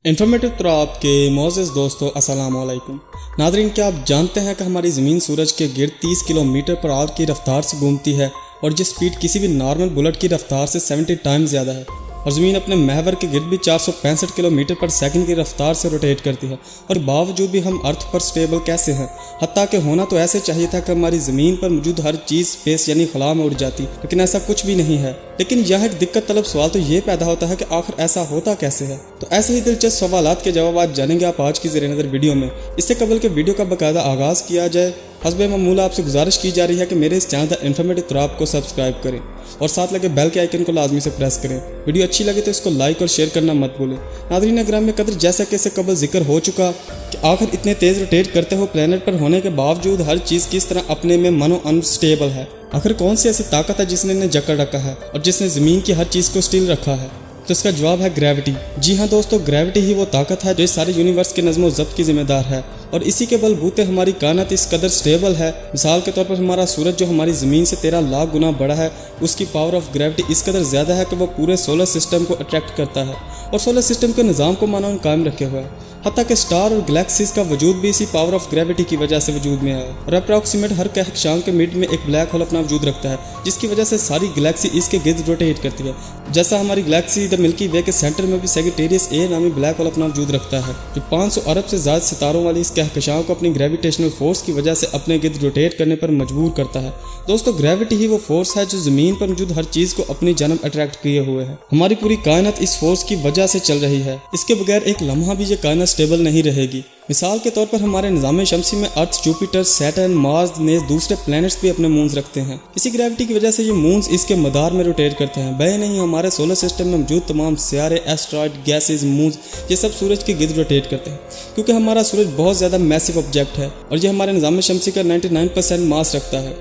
Informative तो आपके मोअज़्ज़ज़ दोस्तों अस्सलाम वालेकुम। नाज़रीन, क्या आप जानते हैं कि हमारी ज़मीन सूरज के गिर्द 30 किलोमीटर पर आवर की रफ्तार से घूमती है और ये स्पीड किसी भी नॉर्मल बुलेट की रफ्तार से 70 टाइम्स ज़्यादा है। और ज़मीन अपने महवर के गिर्द भी 465 किलोमीटर पर सेकंड की रफ्तार से रोटेट करती है। और बावजूद भी हम अर्थ पर स्टेबल कैसे हैं? हत्ता कि होना तो ऐसे चाहिए था कि हमारी ज़मीन पर मौजूद हर चीज़ स्पेस यानी खला में उड़ जाती, लेकिन ऐसा कुछ भी नहीं है। लेकिन यह एक दिक्कत तलब सवाल तो ये पैदा होता है कि आखिर ऐसा होता कैसे है। तो ऐसे ही दिलचस्प सवालात के जवाब आज जानेंगे आप आज की ज़ेरे नज़र वीडियो में। इससे कबल के वीडियो का बाकायदा आगाज़ किया जाए, हस्बे मामूल आपसे गुजारिश की जा रही है कि मेरे इस चैनल द इन्फॉर्मेटिव तराब को सब्सक्राइब करें और साथ लगे बेल के आइकन को लाजमी से प्रेस करें। वीडियो अच्छी लगे तो इसको लाइक और शेयर करना मत भूलें। नाज़रीन ग्राम कदर, जैसा कि इससे कबल जिक्र हो चुका कि आखिर इतने तेज़ रोटेट करते हुए प्लेनेट पर होने के बावजूद हर चीज़ किस तरह अपने में मनो अनस्टेबल है। आखिर कौन सी ऐसी ताकत है जिसने इन्हें जकड़ रखा है और जिसने ज़मीन की हर चीज़ को स्टिल रखा है? तो इसका जवाब है ग्रेविटी। जी हाँ दोस्तों, ग्रेविटी ही वो ताकत है जो इस सारे यूनिवर्स के नज़्म व ज़ब्त की जिम्मेदार है और इसी के बलबूते हमारी कायनात इस कदर स्टेबल है। मिसाल के तौर पर हमारा सूरज जो हमारी ज़मीन से 13 लाख गुना बड़ा है, उसकी पावर ऑफ ग्रेविटी इस कदर ज़्यादा है कि वो पूरे सोलर सिस्टम को अट्रैक्ट करता है और सोलर सिस्टम के निज़ाम को मानो कायम रखे हुए है। हत्ता कि स्टार और गैलेक्सीज का वजूद भी इसी पावर ऑफ ग्रेविटी की वजह से वजूद में आया और अप्रॉक्सीमेट हर कहकशां के मिड में एक ब्लैक होल अपना वजूद रखता है, जिसकी वजह से सारी गैलेक्सी इसके गिर्द रोटेट करती है। जैसा हमारी गैलेक्सी द मिल्की वे के सेंटर में भी सैजिटेरियस ए नामी ब्लैक होल अपना वजूद रखता है, जो 500 अरब से ज़्यादा सितारों वाली इस कहकशां को अपनी ग्रेविटेशनल फोर्स की वजह से अपने गिर्द रोटेट करने पर मजबूर करता है। दोस्तों, ग्रेविटी ही वो फोर्स है जो ज़मीन पर मौजूद हर चीज़ को अपनी जानब अट्रैक्ट किए हुए है। हमारी पूरी कायनात इस फोर्स की वजह से चल रही है। इसके बगैर एक लम्हा भी ये कायनात स्टेबल नहीं रहेगी। मिसाल के तौर पर हमारे निज़ाम शमसी में अर्थ, जुपिटर, सैटर्न, मार्स ने दूसरे प्लैनेट्स भी अपने मून्स रखते हैं। इसी ग्रेविटी की वजह से ये मून्स इसके मदार में रोटेट करते हैं। बे नहीं, हमारे सोलर सिस्टम में मौजूद तमाम सियारे, एस्ट्रॉयड, गैसेज, मून्स ये सब सूरज के गिर्द रोटेट करते हैं, क्योंकि हमारा सूरज बहुत ज़्यादा मैसिव ऑब्जेक्ट है और ये हमारे निज़ाम शमसी का 99% मास रखता है।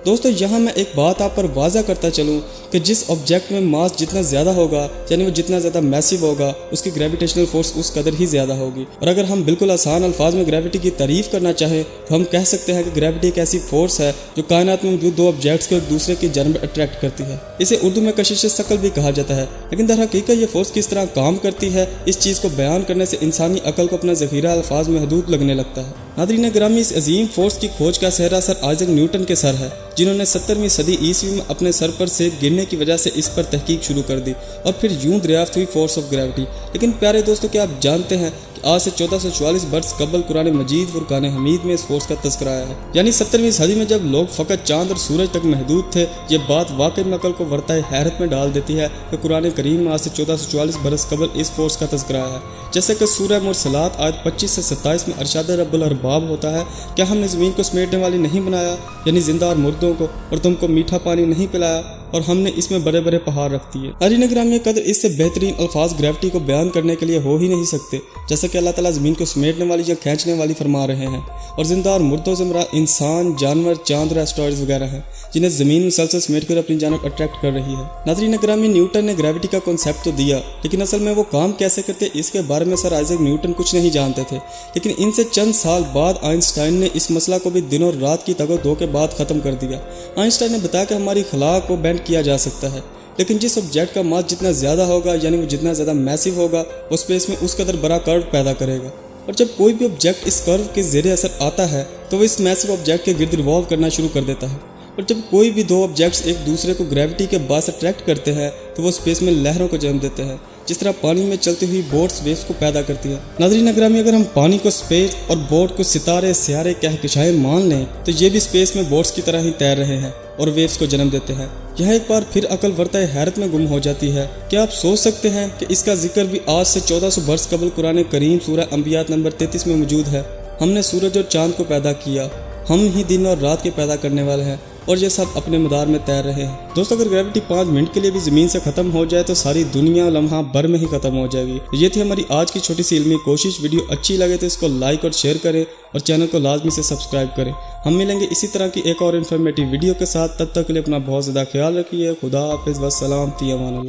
दोस्तों, यहाँ मैं एक बात आप पर वाज़ा करता चलूँ कि जिस ऑब्जेक्ट में मास जितना ज़्यादा होगा यानी वो जितना ज़्यादा मैसिव होगा, उसकी ग्रेविटेशनल फोर्स उस कदर ही ज़्यादा होगी। और अगर हम बिल्कुल आसान अल्फाज में ग्रेविटी की तारीफ़ करना चाहें तो हम कह सकते हैं कि ग्रेविटी एक ऐसी फोर्स है जो कायनात में मौजूद दो ऑब्जेक्ट्स को एक दूसरे की जानब अट्रैक्ट करती है। इसे उर्दू में कशिश सकल भी कहा जाता है, लेकिन दर हकीकत ये फोर्स किस तरह काम करती है, इस चीज़ को बयान करने से इंसानी अकल को अपना ज़ख़ीरा अल्फाज में हदूद लगने लगता है। नाज़रीन ग्रामी, इस अजीम फोर्स की खोज का सेहरा सर आइज़ैक न्यूटन के सर है, जिन्होंने 17वीं सदी ईस्वी में अपने सर पर सेब गिरने की वजह से इस पर तहकीक शुरू कर दी और फिर यूं दरियाफ्त हुई फोर्स ऑफ ग्रेविटी। लेकिन प्यारे दोस्तों, क्या आप जानते हैं कि आज से 1444 बरस कबल कुरान मजीद फुरकान हमीद में इस फोर्स का तज़किरा आया है। यानी 17वीं सदी में जब लोग फ़कत चांद और सूरज तक महदूद थे। ये बात वाकई में अकल को वर्ताए हैरत में डाल देती है कि कुरान करीम में आज से 1444 बरस कबल इस फोर्स का तज़किरा आया है। जैसे कि सूरह मुरसलात आयत 25 से 27 में अरशाद रब्बुल अरबाब होता है, क्या हमने ज़मीन को समेटने वाली नहीं बनाया, यानी जिंदा और मुर्दों को, और तुमको मीठा पानी नहीं पिलाया और हमने इसमें बड़े बड़े पहाड़ रख दिए। नाज़रीन ग्रामी कदर, इससे बेहतरीन अल्फाज ग्रेविटी को बयान करने के लिए हो ही नहीं सकते। जैसा कि अल्लाह ताला ज़मीन को समेटने वाली या खींचने वाली फरमा रहे हैं और जिंदा और मुर्दों से मुराद इंसान, जानवर, चांद और एस्ट्रॉयड्स वगैरह हैं, जिन्हें ज़मीन मुसलसल समेट कर अपनी जानब अट्रैक्ट कर रही है। नाज़रीन ग्रामी, न्यूटन ने ग्रेविटी का कॉन्सेप्ट तो दिया, लेकिन असल में वो काम कैसे करते इसके बारे में सर आइज़ैक न्यूटन कुछ नहीं जानते थे। लेकिन इनसे चंद साल बाद आइंस्टाइन ने इस मसला को भी दिनों रात की तगो-दो के बाद ख़त्म कर दिया। आइंस्टाइन ने बताया कि हमारी खला को बेंड किया जा सकता है, लेकिन जिस ऑब्जेक्ट का मास जितना ज़्यादा होगा यानी वो जितना ज़्यादा मैसिव होगा, वो स्पेस में उस कदर बड़ा कर्व पैदा करेगा। और जब कोई भी ऑब्जेक्ट इस कर्व के ज़ेरे असर आता है तो वो इस मैसिव ऑब्जेक्ट के गिर्द रिवॉल्व करना शुरू कर देता है। और जब कोई भी दो ऑब्जेक्ट्स एक दूसरे को ग्रेविटी के बास अट्रैक्ट करते हैं तो वो स्पेस में लहरों को जन्म देते हैं, जिस तरह पानी में चलती हुई बोट्स वेव्स को पैदा करती है। नाज़रीन ग्रामी, अगर हम पानी को स्पेस और बोट को सितारे, सियारे, कहकशाएं मान लें तो ये भी स्पेस में बोट्स की तरह ही तैर रहे हैं और वेव्स को जन्म देते हैं। यह एक बार फिर अकल वर्ताए हैरत में गुम हो जाती है। क्या आप सोच सकते हैं कि इसका जिक्र भी आज से 1400 बरस कबल कुरान करीम सूरह अंबियात नंबर 33 में मौजूद है। हमने सूरज और चांद को पैदा किया, हम ही दिन और रात के पैदा करने वाले हैं और ये सब अपने मदार में तैर रहे हैं। दोस्तों, अगर ग्रेविटी 5 मिनट के लिए भी ज़मीन से ख़त्म हो जाए तो सारी दुनिया लम्हा भर में ही ख़त्म हो जाएगी। ये थी हमारी आज की छोटी सी इल्मी कोशिश। वीडियो अच्छी लगे तो इसको लाइक और शेयर करें और चैनल को लाजमी से सब्सक्राइब करें। हम मिलेंगे इसी तरह की एक और इन्फॉर्मेटिव वीडियो के साथ। तब तक के लिए अपना बहुत ज़्यादा ख्याल रखिए। खुदा हाफिज़, वस्सलाम, फ़ी अमान अल्लाह।